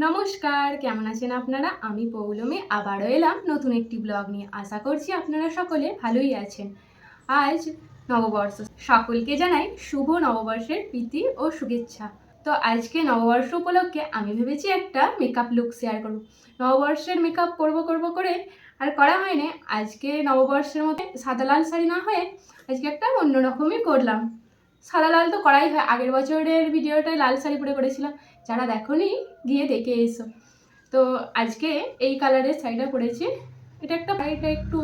নমস্কার, কেমন আছেন আপনারা? আমি পৌলমী আবারও এলাম নতুন একটি ব্লগ নিয়ে। আশা করছি আপনারা সকলে ভালোই আছেন। আজ নববর্ষ, সকলকে জানাই শুভ নববর্ষের প্রীতি ও শুভেচ্ছা। তো আজকে নববর্ষ উপলক্ষে আমি ভেবেছি একটা মেকআপ লুক শেয়ার করব। নববর্ষের মেকআপ করব করে আর করা হয়নি। আজকে নববর্ষের মধ্যে সাদা লাল শাড়ি না হয়ে আজকে একটা অন্যরকমই করলাম। সাদা লাল তো করাই হয়, আগের বছরের ভিডিওটায় লাল শাড়ি পরে করেছিলাম, যারা দেখোনি গিয়ে দেখে এসো। তো আজকে এই কালারের শাড়িটা পরেছি। এটা একটু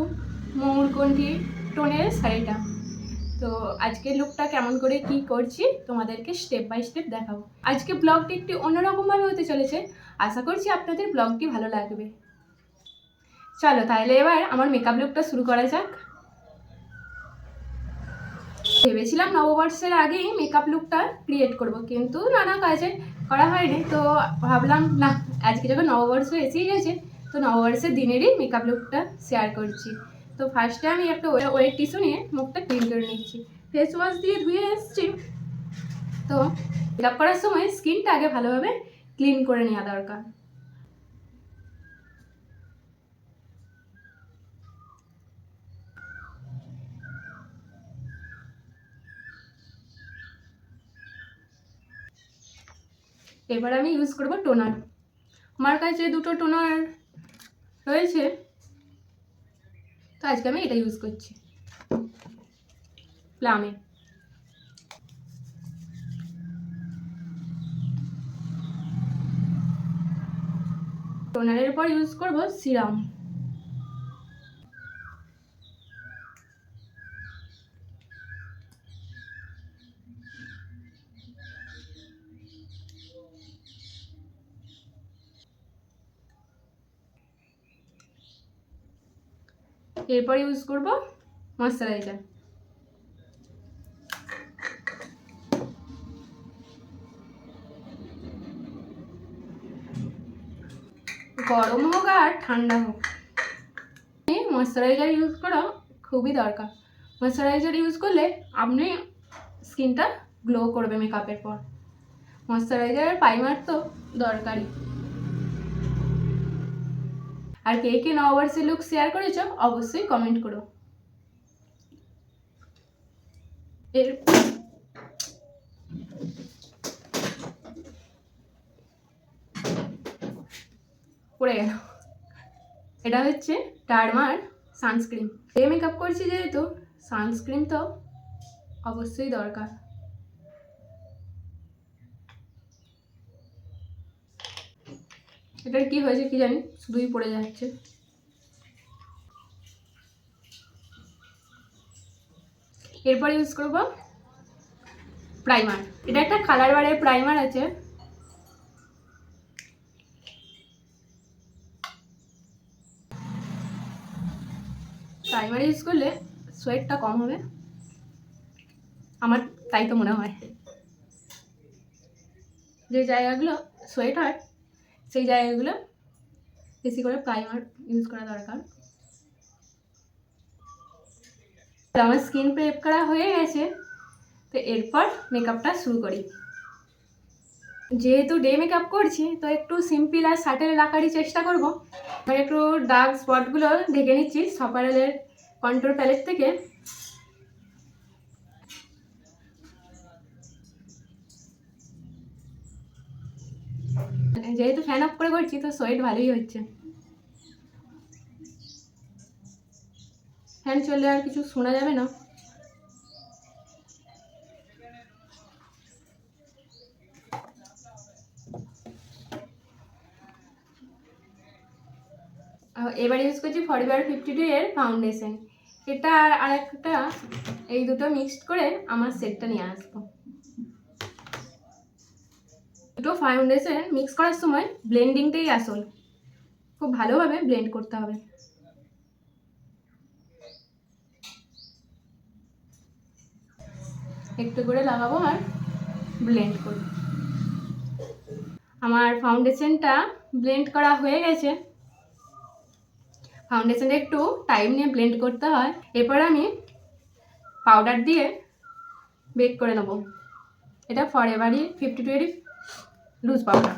ময়ূরকণ্ঠী টোনের শাড়িটা। তো আজকে লুকটা কেমন করে কি করছি তোমাদেরকে স্টেপ বাই স্টেপ দেখাবো। আজকে ব্লগটি একটি অন্যরকমভাবে হতে চলেছে, আশা করছি আপনাদের ব্লগটি ভালো লাগবে। চলো তাহলে এবার আমার মেকআপ লুকটা শুরু করা যাক। ভেবেছিলাম নববর্ষের আগেই মেকআপ লুকটা ক্রিয়েট করব, কিন্তু নানা কাজে করা হয়নি। তো ভাবলাম না, আজকে যখন নববর্ষ এসেই গেছে তো নববর্ষের দিনেরই মেকআপ লুকটা শেয়ার করছি। তো ফার্স্টে আমি একটা ওয়েট টিস্যু নিয়ে মুখটা ক্লিন করে নিচ্ছি। ফেস ওয়াশ দিয়ে ধুয়ে এসেছি। তো মেকআপ করার সময় স্কিনটা আগে ভালোভাবে ক্লিন করে নেওয়া দরকার। এবার আমি ইউজ করব টোনার। আমার কাছে দুটো টোনার রয়েছে, তো আজকে আমি এটা ইউজ করছি, প্লামে। টোনারের পর ইউজ করব সিরাম। এরপর ইউজ করব ময়শ্চারাইজার। গরম হোক আর ঠান্ডা হোক, ময়শ্চারাইজার ইউজ করা খুবই দরকার। ময়শ্চারাইজার ইউজ করলে আপনি স্কিনটা গ্লো করবে মেকআপের পর। ময়শ্চারাইজার আর প্রাইমার তো দরকারই। আর কে কে নববর্ষের লুক শেয়ার করেছো অবশ্যই কমেন্ট করো। এর পড়ে গেল। এটা হচ্ছে ডারমার সানস্ক্রিন। এই মেকআপ করছি যেহেতু সানস্ক্রিন তো অবশ্যই দরকার। এটার কি হয়েছে কি জানি, শুধুই পড়ে যাচ্ছে। এরপর ইউজ করব প্রাইমার। এটা একটা কালার বারের প্রাইমার আছে। প্রাইমার ইউজ করলে সোয়েটটা কম হবে, আমার তাই তো মনে হয়। যে জায়গাগুলো সোয়েট হয় সেই জায়গাগুলো বেশি করে প্রাইমার ইউজ করা দরকার। আমার স্কিন প্রেপ করা হয়ে গেছে, তো এরপর মেকআপটা শুরু করি। যেহেতু ডে মেকআপ করছি তো একটু সিম্পল আর সাটেল রাখারই চেষ্টা করব। আর একটু ডার্ক স্পটগুলো ঢেকে নিচ্ছি সপারেলের কন্ট্রোল প্যালেট থেকে। যেহেতু ফ্যান অফ করে করছি তো সোয়েট ভালোই হচ্ছে। ফ্যান চললে আর কিছু শোনা যাবে না। এবার ইউজ করছি ফরএভার 52 এর ফাউন্ডেশন। এটা আর একটা, এই দুটো মিক্সড করে আমার সেটটা নিয়ে আসবো। দুটো ফাউন্ডেশন মিক্স করার সময় ব্লেন্ডিংটাই আসল, খুব ভালোভাবে ব্লেন্ড করতে হবে। একটু করে লাগাবো আর ব্লেন্ড করব। আমার ফাউন্ডেশনটা ব্লেন্ড করা হয়ে গেছে। ফাউন্ডেশনটা একটু টাইম নিয়ে ব্লেন্ড করতে হয়। এরপর আমি পাউডার দিয়ে বেক করে নেবো। এটা ফরএভারই 52 এর লুজ পাউডার।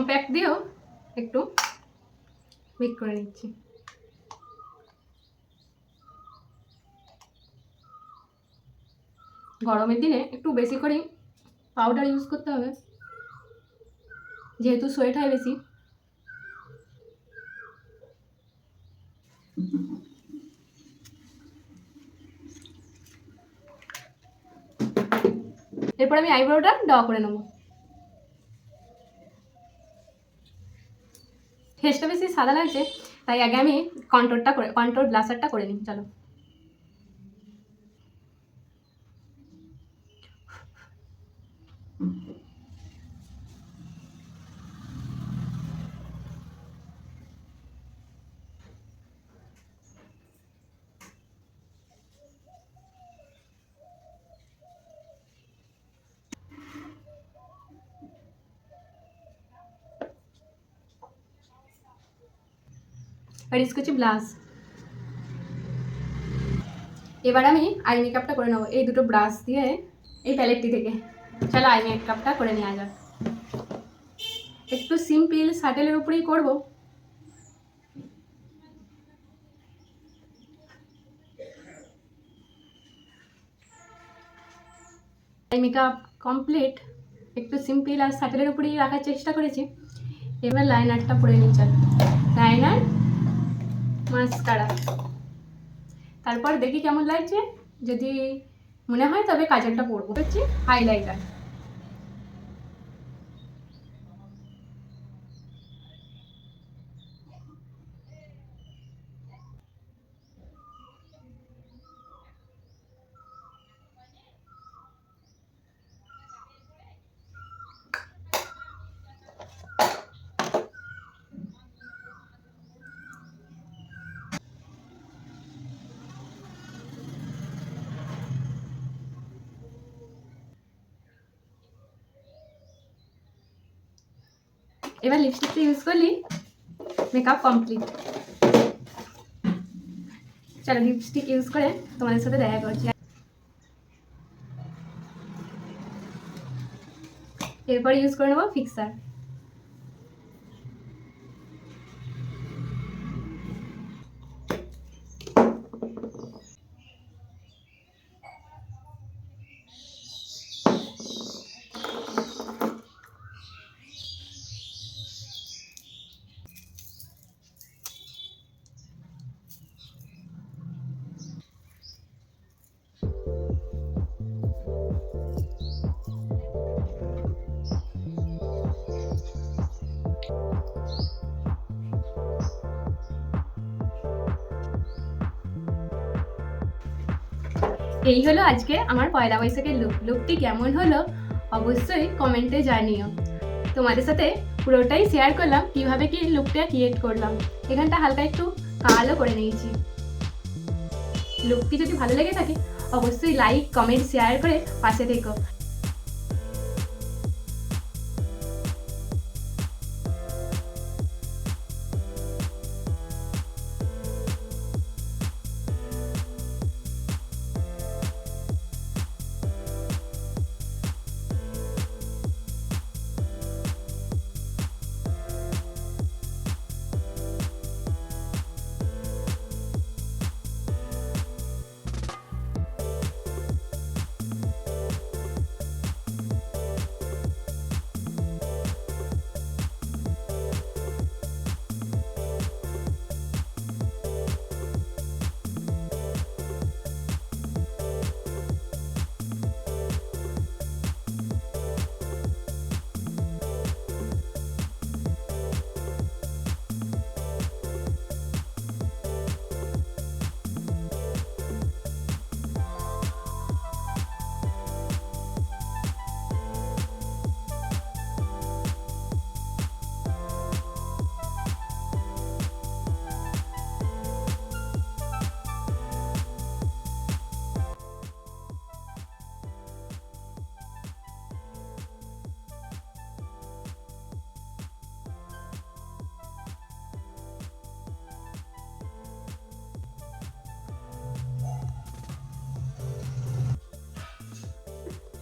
প্যাক দিয়েও একটু মিক্স করে নিচ্ছি। গরমের দিনে একটু বেশি করেই পাউডার ইউজ করতে হবে, যেহেতু সোয়েট হয় বেশি। এরপর আমি আইব্রোটা ড্র করে নেবো। ফেসটা বেশি সাদা লাগছে, তাই আগে আমি কন্ট্রোর ব্লাশারটা করে নিই। চলো, আর ইউজ করছি ব্লাশ। এবার আমি আই মেকআপটা করে নেবো এই দুটো ব্রাশ দিয়ে, এই প্যালেটটি থেকে। চলো আই মেকআপটা করে নেওয়া যাক। একটু সিম্পল স্যাটেলের উপরেই করব। Eye makeup complete. একটু সিম্পল আর স্যাটেলের উপরেই রাখার চেষ্টা করেছি। এবার লাইনারটা পরে নিই। চল, লাইনার, মাস্কারা, তারপর দেখি কেমন লাগছে। যদি মনে হয় তবে কাজলটা পরবো। হচ্ছে হাইলাইটার। এবার লিপস্টিকটা ইউজ করলি মেকআপ কমপ্লিট। চলো লিপস্টিক ইউজ করে তোমাদের সাথে দেখা করছি। এরপর ইউজ করে নেবো ফিক্সার। এই হলো আজকে আমার পয়লা বৈশাখের লুকটি কেমন হলো অবশ্যই কমেন্টে জানিও। তোমাদের সাথে পুরোটাই শেয়ার করলাম কিভাবে কি লুকটা ক্রিয়েট করলাম। এখানটা হালকা একটু কালো করে নিয়েছি। লুকটি যদি ভালো লেগে থাকে অবশ্যই লাইক, কমেন্ট, শেয়ার করে পাশে থেকো।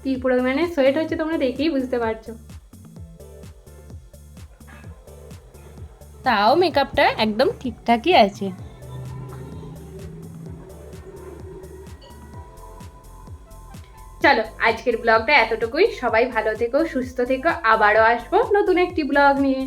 কি পরিমাণে সোয়েট হচ্ছে তোমরা দেখেই বুঝতে পারছো। তাও মেকআপটা একদম ঠিকঠাকই আছে। চলো আজকের ব্লগটা এতটুকুই। সবাই ভালো থেকো, সুস্থ থেকো, আবারও আসবো নতুন একটি ব্লগ নিয়ে।